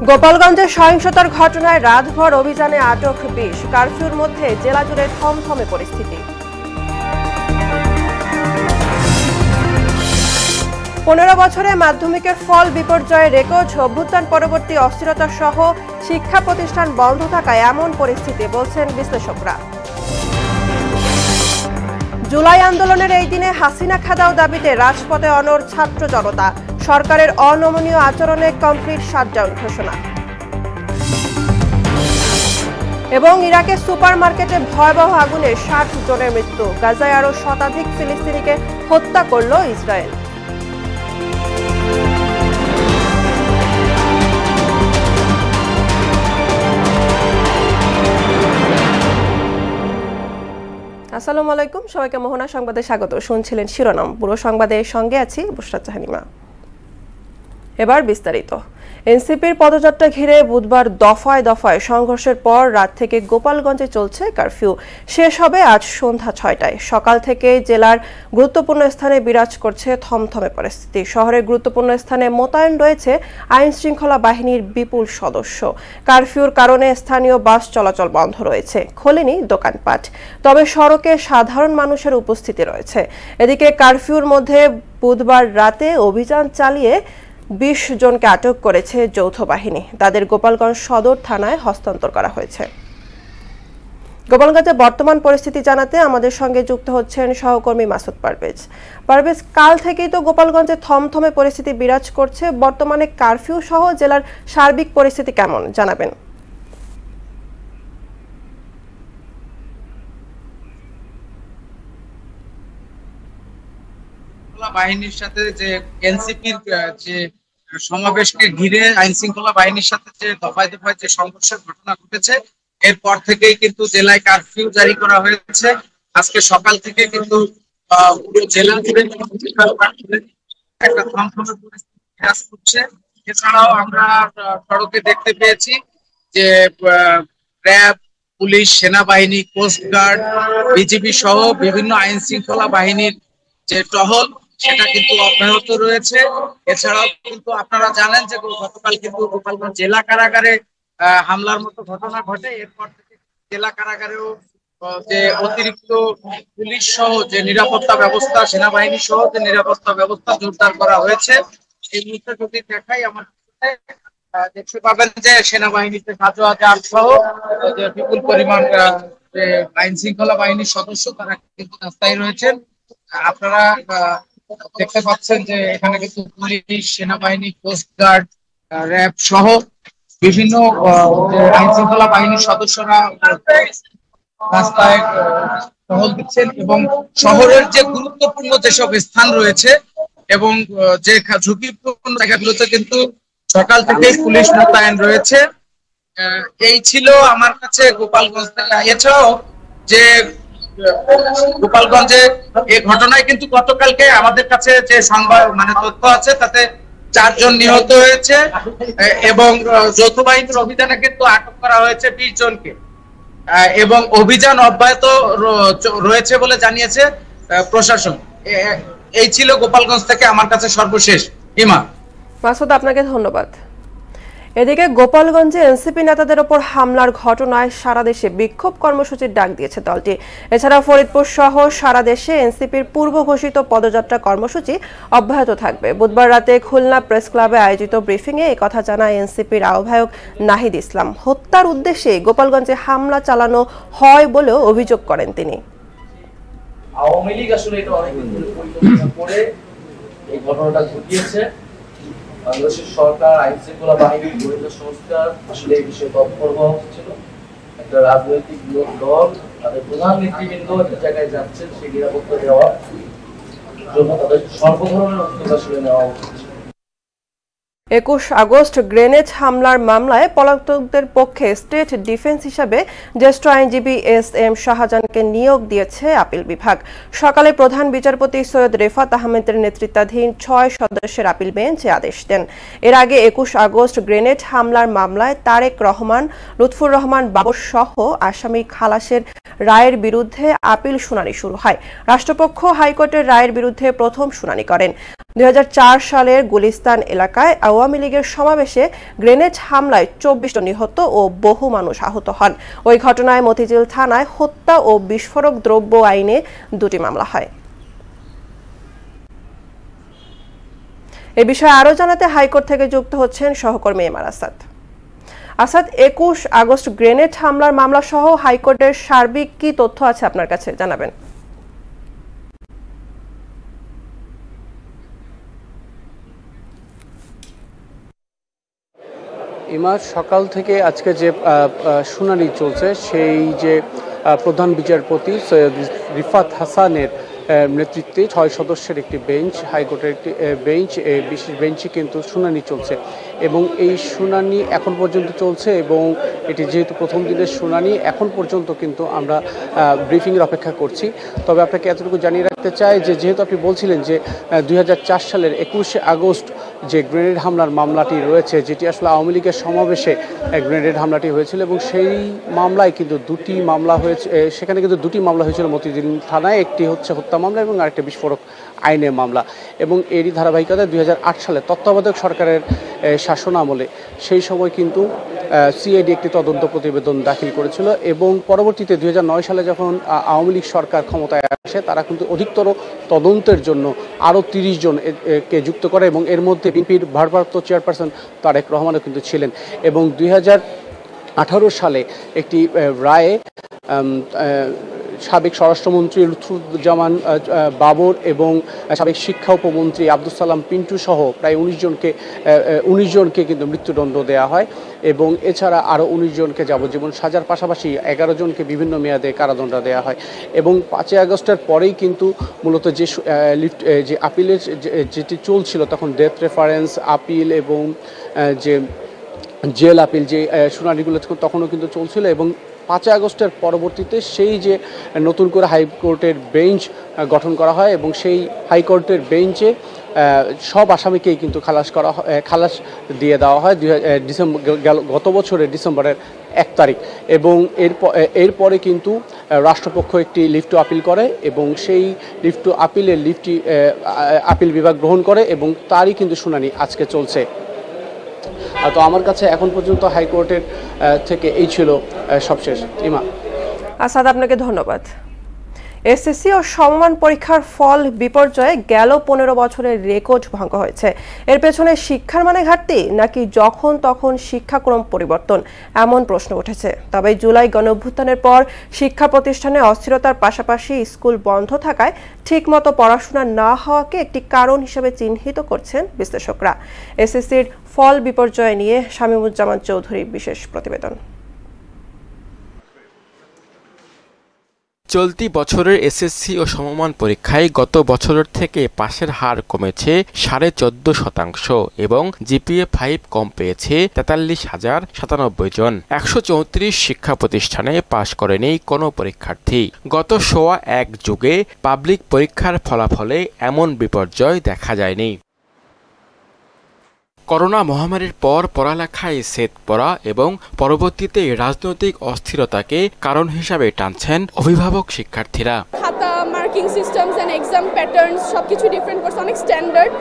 গোপালগঞ্জে সহিংসতার ঘটনায় রাতভর অভিযানে আটক ২০। কারফিউর মধ্যে জেলা জুড়ে থমথমে পরিস্থিতি। ১৫ বছরে মাধ্যমিকের ফল বিপর্যয়ে রেকর্ড। অভ্যুত্থান পরবর্তী অস্থিরতা সহ শিক্ষা প্রতিষ্ঠান বন্ধ থাকায় এমন পরিস্থিতি বলছেন বিশ্লেষকরা। জুলাই আন্দোলনের এই দিনে হাসিনা খাদাও দাবিতে রাজপথে অনড় ছাত্র জনতা। সরকারের অনমনীয় আচরণে কমপ্লিট শাটডাউন ঘোষণা। এবং ইরাকের সুপারমার্কেটে ভয়াবহ আগুনে ৬০ জনের মৃত্যু। গাজায় আরও শতাধিক ফিলিস্তিনিকে হত্যা করল ইসরায়েল। আসসালামু আলাইকুম, সবাইকে মোহনা সংবাদে স্বাগত। শুনছিলেন শিরোনাম, পুরো সংবাদের সঙ্গে আছি বুশরা জাহানিমা। এবার বিস্তারিত। এনসিপির পদযাত্রা ঘিরে বুধবার দফায় দফায় সংঘর্ষের পর রাত থেকে গোপালগঞ্জে চলছে কারফিউ। শেষ হবে আজ সন্ধ্যা ৬টায়। সকাল থেকে জেলার গুরুত্বপূর্ণ স্থানে বিরাজ করছে থমথমে পরিস্থিতি। শহরের গুরুত্বপূর্ণ স্থানে মোতায়েন রয়েছে আইন শৃঙ্খলা বাহিনীর বিপুল সদস্য। কারফিউর কারণে স্থানীয় বাস চলাচল বন্ধ রয়েছে, খোলেনি দোকানপাট। তবে সড়কে সাধারণ মানুষের উপস্থিতি রয়েছে। এদিকে কারফিউর মধ্যে বুধবার রাতে অভিযান চালিয়ে ২০ জনকে আটক করেছে যৌথ বাহিনী। তাদের গোপালগঞ্জ সদর থানায় হস্তান্তর করা হয়েছে। গোপালগঞ্জে বর্তমান পরিস্থিতি জানাতে আমাদের সঙ্গে যুক্ত হচ্ছেন সহকর্মী মাসুদ পারভেজ। পারভেজ, কাল থেকেই তো গোপালগঞ্জে থমথমে পরিস্থিতি বিরাজ করছে। বর্তমানে কারফিউ সহ জেলার সার্বিক পরিস্থিতি কেমন জানাবেন? বাহিনীর সাথে যে এনসিপির যে সমাবেশকে ঘিরে আইন শৃঙ্খলা বাহিনীর সাথে যে দফায় দফায় যে সংঘর্ষের ঘটনা ঘটেছে, এরপর থেকেই কিন্তু জেলায় কারফিউ জারি করা হয়েছে। আজকে সকাল থেকে কিন্তু পুরো জেলা জুড়ে একটা থমথমে পরিস্থিতি বিরাজ করছে। এছাড়াও আমরা সড়কে দেখতে পেয়েছি যে র্যাব, পুলিশ, সেনাবাহিনী, কোস্টগার্ড, বিজিবি সহ বিভিন্ন আইন শৃঙ্খলা বাহিনীর যে টহল সেটা কিন্তু অব্যাহত রয়েছে। এছাড়াও কিন্তু আপনারা জানেন যে গতকাল কিন্তু গোপালগঞ্জ জেলা কারাগারে হামলার মতো ঘটনা ঘটে। এরপর থেকে জেলা কারাগারেও যে অতিরিক্ত পুলিশ সহ যে নিরাপত্তা ব্যবস্থা, সেনাবাহিনী সহ যে নিরাপত্তা ব্যবস্থা জোরদার করা হয়েছে। এই মুহূর্তে যদি দেখাই আমার দেখতে পাবেন যে সেনাবাহিনীতে ৭০০০ সহ যে বিপুল পরিমাণ আইন শৃঙ্খলা বাহিনীর সদস্য তারা কিন্তু রাস্তায় রয়েছেন। আপনারা দেখতে পাচ্ছেন যে এখানে কিন্তু পুলিশ, সেনাবাহিনী, কোস্টগার্ড, র্যাব সহ বিভিন্ন আইন শৃঙ্খলা বাহিনীর সদস্যরা রাস্তায় টহল দিচ্ছেন এবং শহরের যে গুরুত্বপূর্ণ যেসব স্থান রয়েছে এবং যে ঝুঁকিপূর্ণ জায়গাগুলোতে কিন্তু সকাল থেকে পুলিশ মোতায়েন রয়েছে। এই ছিল আমার কাছে গোপালগঞ্জ থেকে। এছাড়াও যে গোপালগঞ্জে এই ঘটনায় কিন্তু গতকালকে আমাদের কাছে যে সংবাদ তথ্য আছে তাতে ৪ জন নিহত হয়েছে এবং যৌথ বাহিনীর অভিযানে কিন্তু আটক করা হয়েছে ২০ জনকে এবং অভিযান অব্যাহত রয়েছে বলে জানিয়েছে প্রশাসন। এই ছিল গোপালগঞ্জ থেকে আমার কাছে সর্বশেষ। হিমা। মাসুদ, আপনাকে ধন্যবাদ। এদিকে গোপালগঞ্জে এনসিপি নেতাদের ওপর হামলার ঘটনায় সারা দেশে বিক্ষোভ কর্মসূচির ডাক দিয়েছে দলটি। এছাড়া ফরিদপুর সহ সারা দেশে এনসিপির পূর্ব ঘোষিত পদযাত্রা কর্মসূচি অব্যাহত থাকবে। বুধবার রাতে খুলনা প্রেস ক্লাবে আয়োজিত ব্রিফিংয়ে একথা জানায় এনসিপির আহ্বায়ক নাহিদ ইসলাম। হত্যার উদ্দেশ্যে গোপালগঞ্জে হামলা চালানো হয় বলেও অভিযোগ করেন তিনি। আওয়ামী লীগ আসলে এটা অনেকদিন ধরে পরিকল্পনা করে এই ঘটনাটা ঘটিয়েছে। বাংলাদেশের সরকার, আইন শৃঙ্খলা বাহিনী, গোয়েন্দা সংস্থা আসলে এই বিষয়ে তৎপর হওয়া ছিল। একটা রাজনৈতিক দল তাদের প্রধান নেতৃবৃন্দ যে জায়গায় যাচ্ছেন সেই নিরাপত্তা দেওয়ার জন্য তাদের সর্বধরনের উদ্যোগ আসলে নেওয়া উচিত। ২১ আগস্ট গ্রেনেড হামলার মামলায় পলাতকদের পক্ষে স্টেট ডিফেন্স হিসাবে জ্যেষ্ঠ আইনজীবী এস.এম. শাহজাহানকে নিয়োগ দিয়েছে আপিল বিভাগ। সকালে প্রধান বিচারপতি সৈয়দ রেফাত আহমেদের নেতৃত্বাধীন ৬ সদস্যের আপিল বেঞ্চ আদেশ দেন। এর আগে ২১ আগস্ট গ্রেনেড হামলার মামলায় তারেক রহমান, লুৎফুর রহমান বাবর সহ আসামি খালাসের রায়ের বিরুদ্ধে আপিল শুনানি শুরু হয়। রাষ্ট্রপক্ষ হাইকোর্টের রায়ের বিরুদ্ধে প্রথম শুনানি করেন। ২০০৪ সালের গুলিস্তান এলাকায় আওয়ামী লীগের সমাবেশে গ্রেনেড হামলায় 24 জন নিহত ও বহু মানুষ আহত হন। ওই ঘটনায় মতিঝিল থানায় হত্যা ও বিস্ফোরক দ্রব্য আইনে 2টি মামলা হয়। এ বিষয়ে আরও জানাতে হাইকোর্ট থেকে যুক্ত হচ্ছেন সহকর্মী MR Asad. Asad, 21 August grenade হামলার মামলা সহ হাইকোর্টের সার্বিক কি তথ্য আছে আপনার কাছে জানাবেন? ইমা, সকাল থেকে আজকে যে শুনানি চলছে সেই যে প্রধান বিচারপতি সৈয়দ রিফাত হাসানের নেতৃত্বে 6 সদস্যের একটি বেঞ্চ, হাইকোর্টের একটি বেঞ্চ, বিশেষ বেঞ্চে কিন্তু শুনানি চলছে এবং এই শুনানি এখন পর্যন্ত চলছে এবং এটি যেহেতু প্রথম দিনের শুনানি এখন পর্যন্ত কিন্তু আমরা ব্রিফিংয়ের অপেক্ষা করছি। তবে আপনাকে এতটুকু জানিয়ে রাখতে চাই যে যেহেতু আপনি বলছিলেন যে 2004 সালের 21শে আগস্ট যে গ্রেনেড হামলার মামলাটি রয়েছে, যেটি আসলে আওয়ামী লীগের সমাবেশে গ্রেনেড হামলাটি হয়েছিল এবং সেই মামলায় কিন্তু 2টি মামলা হয়েছে, সেখানে কিন্তু 2টি মামলা হয়েছিল মতিঝিল থানায়, একটি হচ্ছে হত্যা মামলা এবং আরেকটি বিস্ফোরক আইনের মামলা। এবং এরই ধারাবাহিকতায় 2008 সালে তত্ত্বাবধায়ক সরকারের শাসন আমলে সেই সময় কিন্তু সিআইডি একটি তদন্ত প্রতিবেদন দাখিল করেছিল এবং পরবর্তীতে 2009 সালে যখন আওয়ামী লীগ সরকার ক্ষমতায় আসে তারা কিন্তু অধিকতর তদন্তের জন্য আরও 30 জনকে যুক্ত করে এবং এর মধ্যে বিএনপির ভারপ্রাপ্ত চেয়ারপারসন তারেক রহমানও কিন্তু ছিলেন। এবং 2018 সালে একটি রায়ে সাবেক স্বরাষ্ট্রমন্ত্রী লুৎফুজ্জামান বাবর এবং সাবেক শিক্ষা উপমন্ত্রী আব্দুল সালাম পিন্টু সহ প্রায় 19 জনকে কিন্তু মৃত্যুদণ্ড দেওয়া হয় এবং এছাড়া আরও 19 জনকে যাবজ্জীবন সাজার পাশাপাশি 11 জনকে বিভিন্ন মেয়াদে কারাদণ্ড দেওয়া হয়। এবং 5 আগস্টের পরেই কিন্তু মূলত যে আপিলের যেটি চলছিল তখন ডেথ রেফারেন্স আপিল এবং যে জেল আপিল যে শুনানিগুলো তখনও কিন্তু চলছিল এবং 5 আগস্টের পরবর্তীতে সেই যে নতুন করে হাইকোর্টের বেঞ্চ গঠন করা হয় এবং সেই হাইকোর্টের বেঞ্চে সব আসামিকেই কিন্তু খালাস দিয়ে দেওয়া হয় গত বছরের ডিসেম্বরের 1 তারিখ। এবং এরপরে কিন্তু রাষ্ট্রপক্ষ একটি লিভ টু আপিল করে এবং সেই লিভ টু আপিলের আপিল বিভাগ গ্রহণ করে এবং তারই কিন্তু শুনানি আজকে চলছে। তো আমার কাছে এখন পর্যন্ত হাইকোর্টের থেকে এই ছিল সবশেষ। ইমা। আসাদ, আপনাকে ধন্যবাদ। এসএসসি ও সমমান পরীক্ষার ফল বিপর্যয়ে গেল 15 বছরের রেকর্ড ভঙ্গ হয়েছে। এর পেছনে শিক্ষার মানে ঘাটতি নাকি যখন তখন শিক্ষাক্রম পরিবর্তন, এমন প্রশ্ন উঠেছে। তবে জুলাই গণঅভ্যুত্থানের পর শিক্ষা প্রতিষ্ঠানে অস্থিরতার পাশাপাশি স্কুল বন্ধ থাকায় ঠিকমতো পড়াশোনা না হওয়াকে একটি কারণ হিসেবে চিহ্নিত করছেন বিশ্লেষকরা। এসএসসির ফল বিপর্যয় নিয়ে শামীমুজ্জামান চৌধুরীর বিশেষ প্রতিবেদন। চলতি বছরের এসএসসি ও সমমান পরীক্ষায় গত বছরের থেকে পাশের হার কমেছে 14.5% এবং জিপিএ 5 কম পেয়েছে 43,097 জন। 134 শিক্ষা প্রতিষ্ঠানে পাশ করেনি কোনো পরীক্ষার্থী। গত 1.25 যুগে পাবলিক পরীক্ষার ফলাফলে এমন বিপর্যয় দেখা যায়নি। করোনা মহামারীর পর পড়ালেখায় সেট পড়া এবং পরবর্তীতে রাজনৈতিক অস্থিরতাকে কারণ হিসাবে টানছেন অভিভাবক শিক্ষার্থীরা। খাতা, marking systems and exam patterns সবকিছু ডিফারেন্ট করছে, অনেক স্ট্যান্ডার্ড।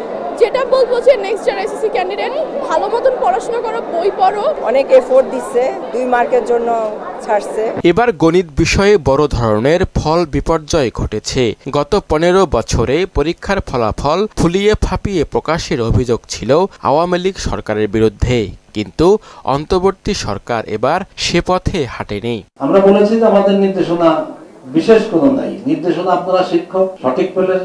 যেটা বলবো যে নেক্সট যারা এসএসসি ক্যান্ডিডেট ভালো মতন পড়াশোনা করো, বই পড়ো। অনেক এফোর্ট দিচ্ছে, 2 মার্কের জন্য ছাড়ছে। এবার গণিত বিষয়ে বড় ধরনের ফল বিপর্যয় ঘটেছে। গত 15 বছরে পরীক্ষার ফলাফল ফুলিয়ে ফাঁপিয়ে প্রকাশের অভিযোগ ছিল আওয়ামী লীগ সরকারের বিরুদ্ধে, কিন্তু অন্তর্বর্তী সরকার এবার সে পথে হাঁটেনি। আমরা বলেছি যে আমাদের নির্দেশনা বিশেষ কোনো নাই, নির্দেশনা আপনারা শিক্ষক সঠিক পেলে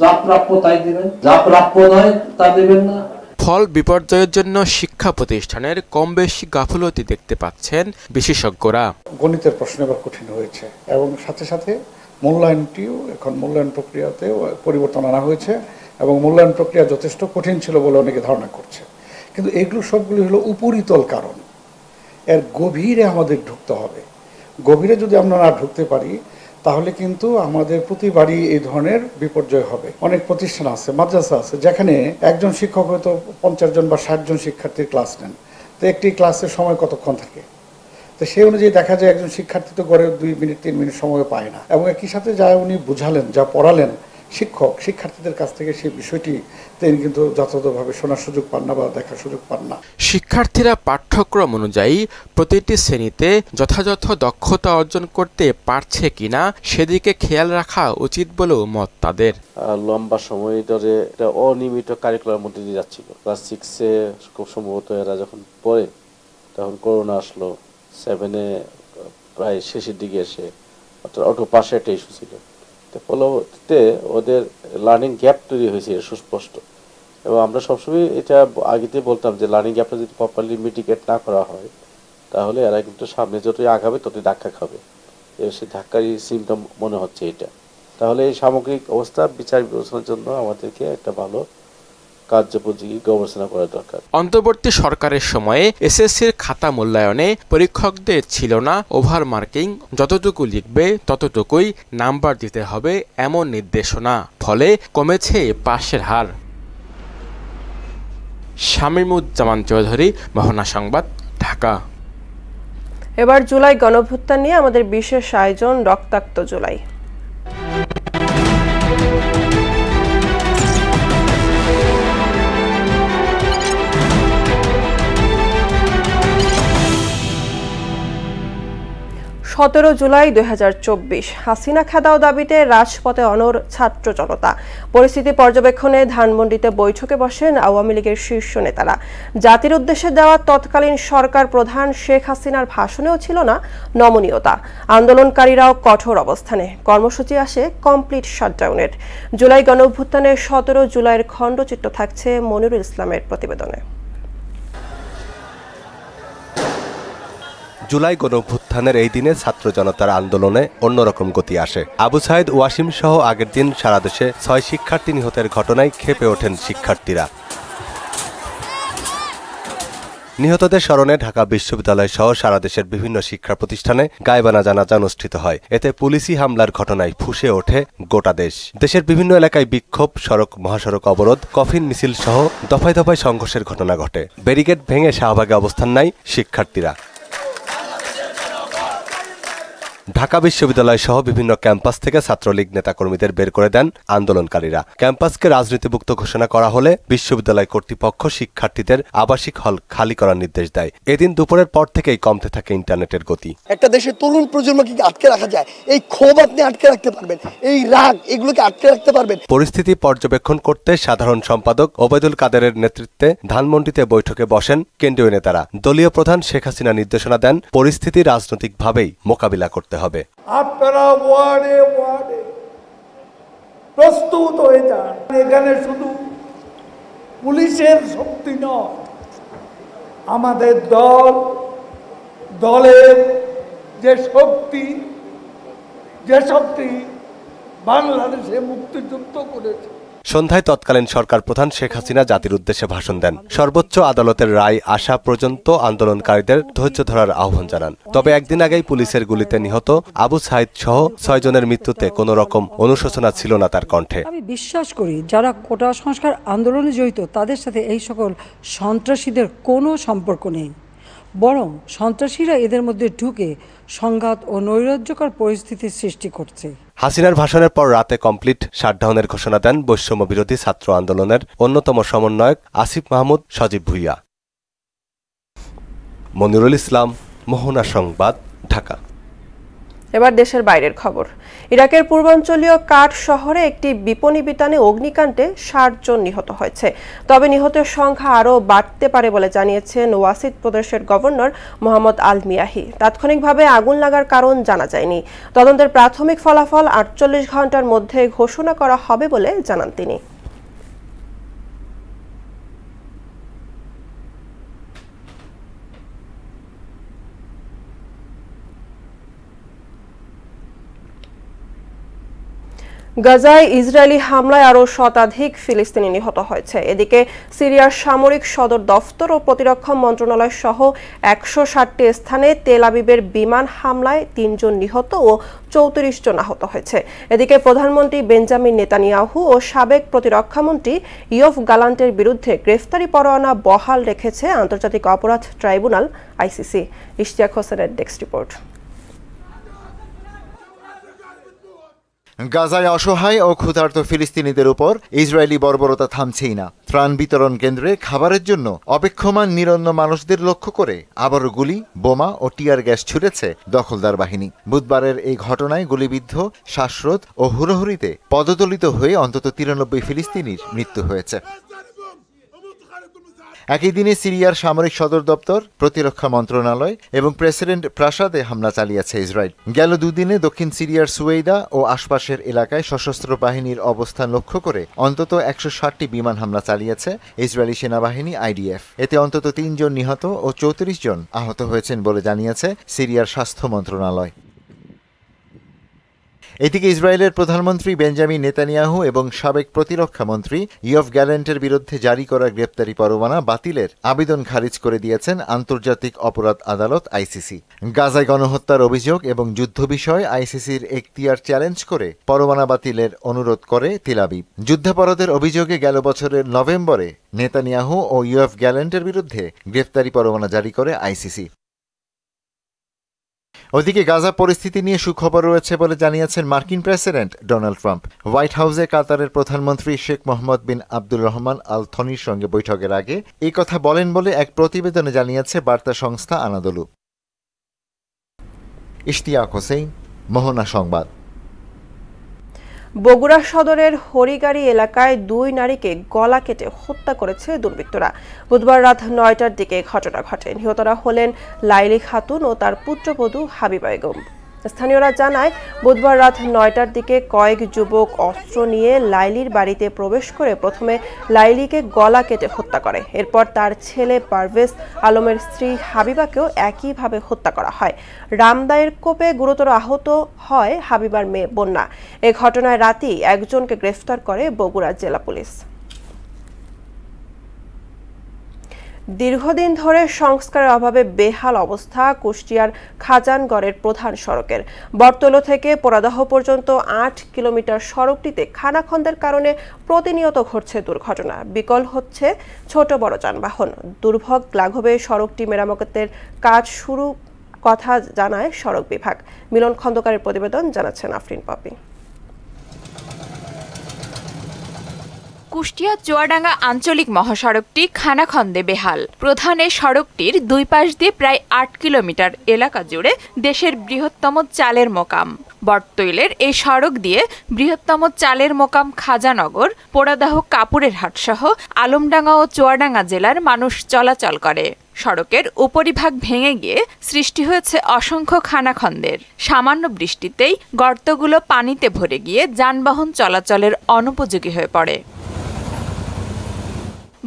যা প্রাপ্য তাই দিবেন, যা প্রাপ্য নয় তা দিবেন না। ফল বিপর্যয়ের জন্য শিক্ষা প্রতিষ্ঠানের কম বেশি গাফিলতি দেখতে পাচ্ছেন বিশেষজ্ঞরা। গণিতের প্রশ্ন এবার কঠিন হয়েছে এবং সাথে সাথে মূল্যায়নটিও এখন মূল্যায়ন প্রক্রিয়াতেও পরিবর্তন আনা হয়েছে এবং মূল্যায়ন প্রক্রিয়া যথেষ্ট কঠিন ছিল বলে অনেকে ধারণা করছে। কিন্তু এগুলো সবগুলি হলো উপরিতল কারণ, এর গভীরে আমাদের ঢুকতে হবে। গভীরে যদি আমরা না ঢুকতে পারি তাহলে কিন্তু আমাদের প্রতিবারই এই ধরনের বিপর্যয় হবে। অনেক প্রতিষ্ঠান আছে, মাদ্রাসা আছে, যেখানে একজন শিক্ষক হয়তো 50 জন বা 60 জন শিক্ষার্থীর ক্লাস নেন, তো একটি ক্লাসের সময় কতক্ষণ থাকে, তো সেই অনুযায়ী দেখা যায় একজন শিক্ষার্থী তো গড়ে 2 মিনিট 3 মিনিট সময় পায় না এবং একই সাথে যা উনি বুঝালেন, যা পড়ালেন, শিক্ষার্থীদের কাছ থেকে সেই বিষয়টি তিনি কিন্তু যথাযথভাবে শোনার সুযোগ পান না বা দেখার সুযোগ পান না। শিক্ষার্থীরা পাঠ্যক্রম অনুযায়ী প্রতিটি শ্রেণীতে যথাযথ দক্ষতা অর্জন করতে পারছে কিনা সেদিকে খেয়াল রাখা উচিত বলেও মত তাদের। লম্বা সময় ধরে এটা অনিয়মিত কারিকুলার মধ্যে দিয়ে যাচ্ছিল। ক্লাস 6-এ খুব সম্ভবত এরা যখন পড়ে তখন করোনা আসলো, 7-এ প্রায় শেষের দিকে এসে অর্থাৎ অটো পাশে একটা ইস্যু ছিল। পরবর্তীতে ওদের লার্নিং গ্যাপ তৈরি হয়েছে সুস্পষ্ট, এবং আমরা সবসময় এটা আগেতে বলতাম যে লার্নিং গ্যাপটা যদি প্রপারলি মিটিগেট না করা হয় তাহলে এরা কিন্তু সামনে যতই আগাবে ততই ধাক্কা খাবে। সেই ধাক্কারই সিমটম মনে হচ্ছে এটা। তাহলে এই সামগ্রিক অবস্থা বিচার বিবেচনার জন্য আমাদেরকে একটা ভালো কার্যপদ্ধতি গবেষণা করা দরকার। অন্তর্বর্তী সরকারের সময়ে এসএসসির খাতা মূল্যায়নে পরীক্ষকদের ছিল না ওভার মার্কিং, যতটুকু লিখবে ততটুকুই নাম্বার দিতে হবে এমন নির্দেশনা, ফলে কমেছে পাশের হার। শামীমুজ্জামান চৌধুরী, মোহনা সংবাদ, ঢাকা। এবার জুলাই গণঅভ্যুত্থান নিয়ে আমাদের বিশেষ আয়োজন রক্তাক্ত জুলাই। জুলাই 2024 হাসিনা খেদাও দাবিতে রাজপথে অনড় ছাত্র জনতা। পরিস্থিতি পর্যবেক্ষণে ধানমন্ডিতে বৈঠকে বসেন আওয়ামী লীগের শীর্ষ নেতারা। জাতির উদ্দেশ্যে দেওয়া তৎকালীন সরকার প্রধান শেখ হাসিনার ভাষণেও ছিল না নমনীয়তা। আন্দোলনকারীরাও কঠোর অবস্থানে। কর্মসূচি আসে কমপ্লিট শাটডাউনের। জুলাই গণঅভ্যুত্থানের 17 জুলাইয়ের খণ্ডচিত্র থাকছে মনিরুল ইসলামের প্রতিবেদনে। জুলাই গণঅভ্যুত্থানের এই দিনে ছাত্র জনতার আন্দোলনে অন্যরকম গতি আসে। আবু সাইদ ওয়াসিম সহ আগের দিন সারা দেশে 6 শিক্ষার্থী নিহতের ঘটনায় ক্ষেপে ওঠেন শিক্ষার্থীরা। নিহতদের স্মরণে ঢাকা বিশ্ববিদ্যালয় সহ সারা দেশের বিভিন্ন শিক্ষা প্রতিষ্ঠানে গায়বানা জানাজা অনুষ্ঠিত হয়। এতে পুলিশি হামলার ঘটনায় ফুঁসে ওঠে গোটা দেশ। দেশের বিভিন্ন এলাকায় বিক্ষোভ, সড়ক মহাসড়ক অবরোধ, কফিন মিছিল সহ দফায় দফায় সংঘর্ষের ঘটনা ঘটে। ব্যারিকেড ভেঙে শাহবাগে অবস্থান নেয় শিক্ষার্থীরা। ঢাকা বিশ্ববিদ্যালয় সহ বিভিন্ন ক্যাম্পাস থেকে ছাত্রলীগ নেতাকর্মীদের বের করে দেন আন্দোলনকারীরা। ক্যাম্পাসকে রাজনীতিমুক্ত ঘোষণা করা হলে বিশ্ববিদ্যালয় কর্তৃপক্ষ শিক্ষার্থীদের আবাসিক হল খালি করার নির্দেশ দেয়। এদিন দুপুরের পর থেকেই কমতে থাকে ইন্টারনেটের গতি। একটা দেশের তরুণ প্রজন্মকে আটকে রাখা যায়, এই ক্ষোভ আপনি আটকে রাখতে পারবেন, এই রাগ এগুলোকে আটকে রাখতে পারবেন। পরিস্থিতি পর্যবেক্ষণ করতে সাধারণ সম্পাদক ওবায়দুল কাদেরের নেতৃত্বে ধানমন্ডিতে বৈঠকে বসেন কেন্দ্রীয় নেতারা। দলীয় প্রধান শেখ হাসিনা নির্দেশনা দেন পরিস্থিতি রাজনৈতিকভাবেই মোকাবিলা করতে হবে। আপনারা ওয়ার্ডে ওয়ার্ডে প্রস্তুত হয়ে যান। এখানে শুধু পুলিশের শক্তি নয়, আমাদের দলের যে শক্তি বাংলাদেশে মুক্তিযুদ্ধ করেছে। সন্ধ্যায় তৎকালীন সরকার প্রধান শেখ হাসিনা জাতির উদ্দেশ্যে ভাষণ দেন। সর্বোচ্চ আদালতের রায় আসা পর্যন্ত আন্দোলনকারীদের ধৈর্য ধরার আহ্বান জানান। তবে একদিন আগেই পুলিশের গুলিতে নিহত আবু সাইদ সহ 6 জনের মৃত্যুতে কোনো রকম অনুশোচনা ছিল না তার কণ্ঠে। আমি বিশ্বাস করি যারা কোটা সংস্কার আন্দোলনে জড়িত তাদের সাথে এই সকল সন্ত্রাসীদের কোনো সম্পর্ক নেই, বরং সন্ত্রাসীরা এদের মধ্যে ঢুকে সংঘাত ও নৈরাজ্যকর পরিস্থিতির সৃষ্টি করছে। হাসিনার ভাষণের পর রাতে কমপ্লিট শাটডাউনের ঘোষণা দেন বৈষম্য বিরোধী ছাত্র আন্দোলনের অন্যতম সমন্বয়ক আসিফ মাহমুদ সজীব ভুইয়া। মনিরুল ইসলাম, মোহনা সংবাদ, ঢাকা। এবার দেশের বাইরের খবর। ইরাকের পূর্বাঞ্চলীয় কাট শহরে একটি বিপণী বিতানে অগ্নিকাণ্ডে 60 জন নিহত হয়েছে। তবে নিহতের সংখ্যা আরও বাড়তে পারে বলে জানিয়েছেন ওয়াসিদ প্রদেশের গভর্নর মোহাম্মদ আল মিয়াহি। তাৎক্ষণিকভাবে আগুন লাগার কারণ জানা যায়নি। তদন্তের প্রাথমিক ফলাফল 48 ঘন্টার মধ্যে ঘোষণা করা হবে বলে জানান তিনি। গাজায় ইসরায়েলি হামলায় আরও শতাধিক ফিলিস্তিনি নিহত হয়েছে। এদিকে সিরিয়ার সামরিক সদর দফতর ও প্রতিরক্ষা মন্ত্রণালয় সহ 160টি স্থানে তেল আবিবের বিমান হামলায় 3 জন নিহত ও 34 জন আহত হয়েছে। এদিকে প্রধানমন্ত্রী বেঞ্জামিন নেতানিয়াহু ও সাবেক প্রতিরক্ষামন্ত্রী ইয়োভ গালান্টের বিরুদ্ধে গ্রেফতারি পরোয়ানা বহাল রেখেছে আন্তর্জাতিক অপরাধ ট্রাইব্যুনাল আইসিসি। ইশতিয়াক হোসেনের ডেস্ক রিপোর্ট। গাজায় অসহায় ও ক্ষুধার্ত ফিলিস্তিনিদের উপর ইসরায়েলি বর্বরতা থামছেই না। ত্রাণ বিতরণ কেন্দ্রে খাবারের জন্য অপেক্ষমান নিরন্ন মানুষদের লক্ষ্য করে আবারও গুলি, বোমা ও টিয়ার গ্যাস ছুড়েছে দখলদার বাহিনী। বুধবারের এই ঘটনায় গুলিবিদ্ধ, শ্বাসরোধ ও হুড়োহুড়িতে পদদলিত হয়ে অন্তত 93 ফিলিস্তিনির মৃত্যু হয়েছে। একই দিনে সিরিয়ার সামরিক সদর দপ্তর, প্রতিরক্ষা মন্ত্রণালয় এবং প্রেসিডেন্ট প্রাসাদে হামলা চালিয়েছে ইসরায়েল। গেল দুদিনে দক্ষিণ সিরিয়ার সুয়েদা ও আশপাশের এলাকায় সশস্ত্র বাহিনীর অবস্থান লক্ষ্য করে অন্তত 160টি বিমান হামলা চালিয়েছে ইসরায়েলি সেনাবাহিনী IDF। এতে অন্তত 3 জন নিহত ও 34 জন আহত হয়েছেন বলে জানিয়েছে সিরিয়ার স্বাস্থ্য মন্ত্রণালয়। এদিকে ইসরায়েলের প্রধানমন্ত্রী বেঞ্জামিন নেতানিয়াহু এবং সাবেক প্রতিরক্ষা মন্ত্রী ইয়ভ গ্যালেন্টের বিরুদ্ধে জারি করা গ্রেপ্তারি পরোয়ানা বাতিলের আবেদন খারিজ করে দিয়েছেন আন্তর্জাতিক অপরাধ আদালত ICC। গাজায় গণহত্যার অভিযোগ এবং যুদ্ধ বিষয় ICCর এখতিয়ার চ্যালেঞ্জ করে পরোয়ানা বাতিলের অনুরোধ করে তেল আবিব। যুদ্ধাপরাধের অভিযোগে গেল বছরের নভেম্বরে নেতানিয়াহু ও ইয়ভ গ্যালেন্টের বিরুদ্ধে গ্রেপ্তারি পরোয়ানা জারি করে ICC। ওদিকে গাজা পরিস্থিতি নিয়ে সুখবর রয়েছে বলে জানিয়েছেন মার্কিন প্রেসিডেন্ট ডোনাল্ড ট্রাম্প। হোয়াইট হাউসে কাতারের প্রধানমন্ত্রী শেখ মোহাম্মদ বিন আব্দুল রহমান আল থনির সঙ্গে বৈঠকের আগে এই কথা বলেন বলে এক প্রতিবেদনে জানিয়েছে বার্তা সংস্থা আনাদোলু। ইশতিয়াক হোসেন, মোহনা সংবাদ। বগুড়া সদরের হরিগাড়ি এলাকায় 2 নারীকে গলা কেটে হত্যা করেছে দুর্বৃত্তরা। বুধবার রাত 9টার দিকে ঘটনা ঘটে। নিহতরা হলেন লাইলি খাতুন ও তার পুত্রবধূ হাবিবা বেগম। স্থানীয়রা জানায়, বুধবার রাত 9টার দিকে কয়েক যুবক অস্ত্র নিয়ে লাইলির বাড়িতে প্রবেশ করে প্রথমে লাইলিকে গলা কেটে হত্যা করে। এরপর তার ছেলে পারভেজ আলমের স্ত্রী হাবিবাকেও একইভাবে হত্যা করা হয়। রামদায়ের কোপে গুরুতর আহত হয় হাবিবার মেয়ে বন্যা। এ ঘটনায় রাতেই একজনকে গ্রেফতার করে বগুড়া জেলা পুলিশ। দীর্ঘদিন ধরে সংস্কারের অভাবে বেহাল অবস্থা কুষ্টিয়ার খাজানগড়ের প্রধান সড়কের। বটতলা থেকে পোড়াদহ পর্যন্ত 8 কিলোমিটার সড়কটিতে খানাখন্দের কারণে প্রতিনিয়ত ঘটছে দুর্ঘটনা। বিকল হচ্ছে ছোট বড় যানবাহন। দুর্ভোগ লাঘবে সড়কটি মেরামতের কাজ শুরু কথা জানায় সড়ক বিভাগ। মিলন খন্দকারের প্রতিবেদন, জানাচ্ছেন আফরিন পপি। কুষ্টিয়া চুয়াডাঙ্গা আঞ্চলিক মহাসড়কটি খানাখন্দে বেহাল। প্রধান এই সড়কটির 2 পাশ দিয়ে প্রায় 8 কিলোমিটার এলাকা জুড়ে দেশের বৃহত্তম চালের মোকাম। বটতৈলের এই সড়ক দিয়ে বৃহত্তম চালের মোকাম খাজানগর, পোড়াদাহ কাপুরের হাট সহ আলমডাঙ্গা ও চুয়াডাঙ্গা জেলার মানুষ চলাচল করে। সড়কের উপরিভাগ ভেঙে গিয়ে সৃষ্টি হয়েছে অসংখ্য খানাখন্দের। সামান্য বৃষ্টিতেই গর্তগুলো পানিতে ভরে গিয়ে যানবাহন চলাচলের অনুপযোগী হয়ে পড়ে।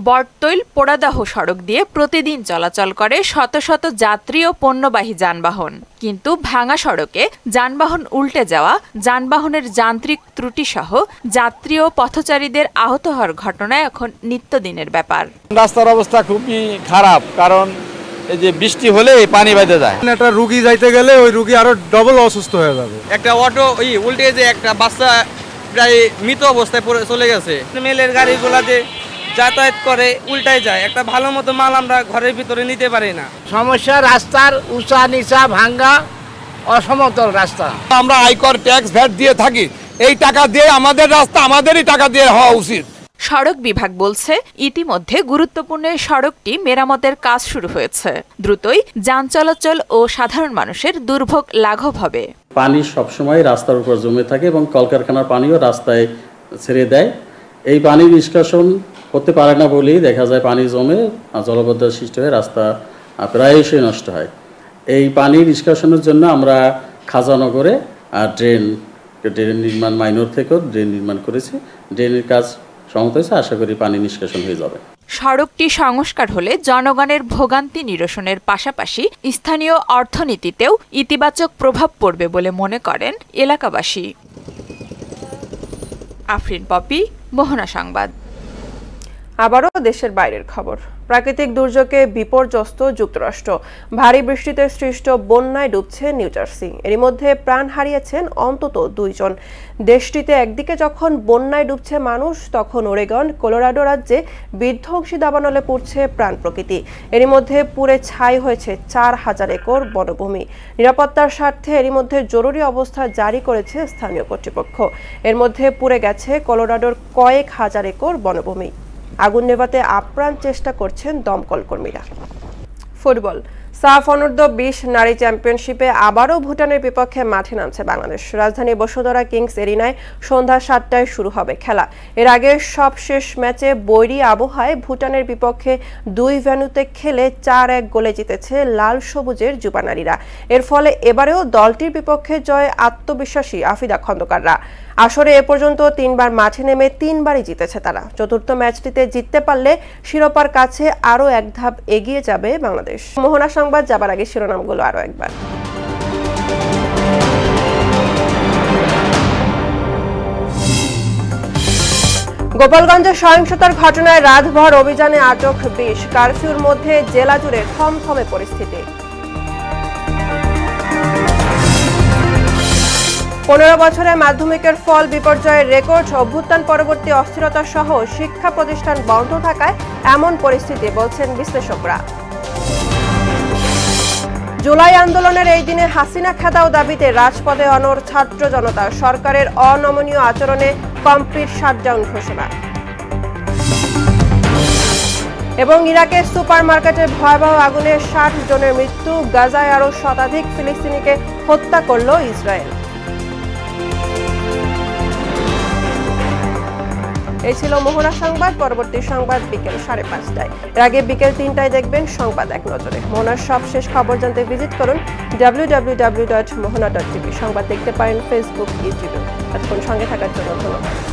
বটতৈল পোড়াদাহ সড়ক দিয়ে প্রতিদিন চলাচল করে শত শত যাত্রী ও পণ্যবাহী যানবাহন। কিন্তু ভাঙা সড়কে যানবাহন উল্টে যাওয়া, যানবাহনের যান্ত্রিক ত্রুটি সহ যাত্রী ও পথচারীদের আহত হওয়ার ঘটনা এখন নিত্যদিনের ব্যাপার। রাস্তার অবস্থা খুবই খারাপ, কারণ এই যে বৃষ্টি হলে পানি বেঁধে যায়। একটা রুগী যাইতে গেলে ওই রুগী আরো ডবল অসুস্থ হয়ে যাবে। একটা অটো উল্টে যে একটা বাচ্চা প্রায় মৃত অবস্থায় পড়ে চলে গেছে। মেলের গাড়িগুলাতে যাতায়াত করে উল্টায় যায়, একটা ভালো মতো মাল আমরা ঘরের ভিতরে নিতে পারি না। সমস্যা রাস্তার উঁচা নিচা ভাঙ্গা অসমতল রাস্তা। আমরা আয়কর ট্যাক্স ভ্যাট দিয়ে থাকি, এই টাকা দিয়ে আমাদের রাস্তা আমাদেরই টাকা দিয়ে হওয়া উচিত। সড়ক বিভাগ বলছে, ইতিমধ্যে গুরুত্বপূর্ণ সড়কটি মেরামতের কাজ শুরু হয়েছে। দ্রুতই যান চলাচল ও সাধারণ মানুষের দুর্ভোগ লাঘব হবে। পানি সবসময় রাস্তার উপর জমে থাকে এবং কলকারখানার পানিও রাস্তায় ছেড়ে দেয়। এই পানি নিষ্কাশন করতে পারে না বলেই দেখা যায় পানি জমে জলবদ্ধতা সৃষ্টি হয়ে রাস্তা প্রায়শই নষ্ট হয়। এই পানি নিষ্কাশনের জন্য আমরা খাজানগরে ড্রেন নির্মাণ মাইনর থেকেও ড্রেন নির্মাণ করেছি। ড্রেনের কাজ সমাপ্ত হয়েছে, আশা করি পানি নিষ্কাশন হয়ে যাবে। সড়কটি সংস্কার হলে জনগণের ভোগান্তি নিরসনের পাশাপাশি স্থানীয় অর্থনীতিতেও ইতিবাচক প্রভাব পড়বে বলে মনে করেন এলাকাবাসী। আফরিন পপি, মোহনা সংবাদ। আবারও দেশের বাইরের খবর। প্রাকৃতিক দুর্যোগে বিপর্যস্ত যুক্তরাষ্ট্র। ভারী বৃষ্টিতে সৃষ্ট বন্যায় ডুবছে নিউ জার্সি। এরই মধ্যে প্রাণ হারিয়েছেন অন্তত 2 জন। দেশটিতে একদিকে যখন বন্যায় ডুবছে মানুষ, তখন ওরেগন, কলোরাডো রাজ্যে বিধ্বংসী দাবানলে পড়ছে প্রাণ প্রকৃতি। এরই মধ্যে পুড়ে ছাই হয়েছে 4000 একর বনভূমি। নিরাপত্তার স্বার্থে এরই মধ্যে জরুরি অবস্থা জারি করেছে স্থানীয় কর্তৃপক্ষ। এর মধ্যে পুড়ে গেছে কলোরাডোর কয়েক হাজার একর বনভূমি। আগুন নেভাতে আপ্রাণ চেষ্টা করছেন দমকল কর্মীরা। ফুটবল সাফ অনূর্ধ্ব 20 নারী চ্যাম্পিয়নশিপে আবারও ভুটানের বিপক্ষে মাঠে নামছে বাংলাদেশ। রাজধানী বসুন্ধরা কিংস এরিনায় সন্ধ্যা 7টায় শুরু হবে খেলা। এর আগে সবশেষ ম্যাচে বৈরী আবহাওয়ায় ভুটানের বিপক্ষে 2 ভেন্যুতে খেলে 4-1 গোলে জিতেছে লাল সবুজের যুবা নারীরা। এর ফলে এবারেও দলটির বিপক্ষে জয়ে আত্মবিশ্বাসী আফিদা খন্দকাররা। আসরে এ পর্যন্ত 3 বার মাঠে নেমে 3 বারই জিতেছে তারা। চতুর্থ ম্যাচটিতে জিততে পারলে শিরোপার কাছে আরও এক ধাপ এগিয়ে যাবে বাংলাদেশ। মোহনা সংবাদ যাবার আগে শিরোনামগুলো আরও একবার। গোপালগঞ্জে সহিংসতার ঘটনায় রাতভর অভিযানে আটক 20। কারফিউর মধ্যে জেলা জুড়ে থমথমে পরিস্থিতি। 15 বছরে মাধ্যমিকের ফল বিপর্যয়ের রেকর্ড। অভ্যুত্থান পরবর্তী অস্থিরতা সহ শিক্ষা প্রতিষ্ঠান বন্ধ থাকায় এমন পরিস্থিতি বলছেন বিশ্লেষকরা। জুলাই আন্দোলনের এই দিনে হাসিনা খেদাও দাবিতে রাজপথে অনড় ছাত্র জনতা। সরকারের অনমনীয় আচরণে কমপ্লিট শাটডাউন ঘোষণা। এবং ইরাকের সুপারমার্কেটের ভয়াবহ আগুনে 60 জনের মৃত্যু। গাজায় আরও শতাধিক ফিলিস্তিনিকে হত্যা করল ইসরায়েল। এই ছিল মোহনা সংবাদ। পরবর্তী সংবাদ বিকেল 5:30টায়। এর আগে বিকেল 3টায় দেখবেন সংবাদ এক নজরে। মোহনার সবশেষ খবর জানতে ভিজিট করুন www.mohana.tv। সংবাদ দেখতে পারেন ফেসবুক, ইউটিউবে। এতক্ষণ সঙ্গে থাকার জন্য ধন্যবাদ।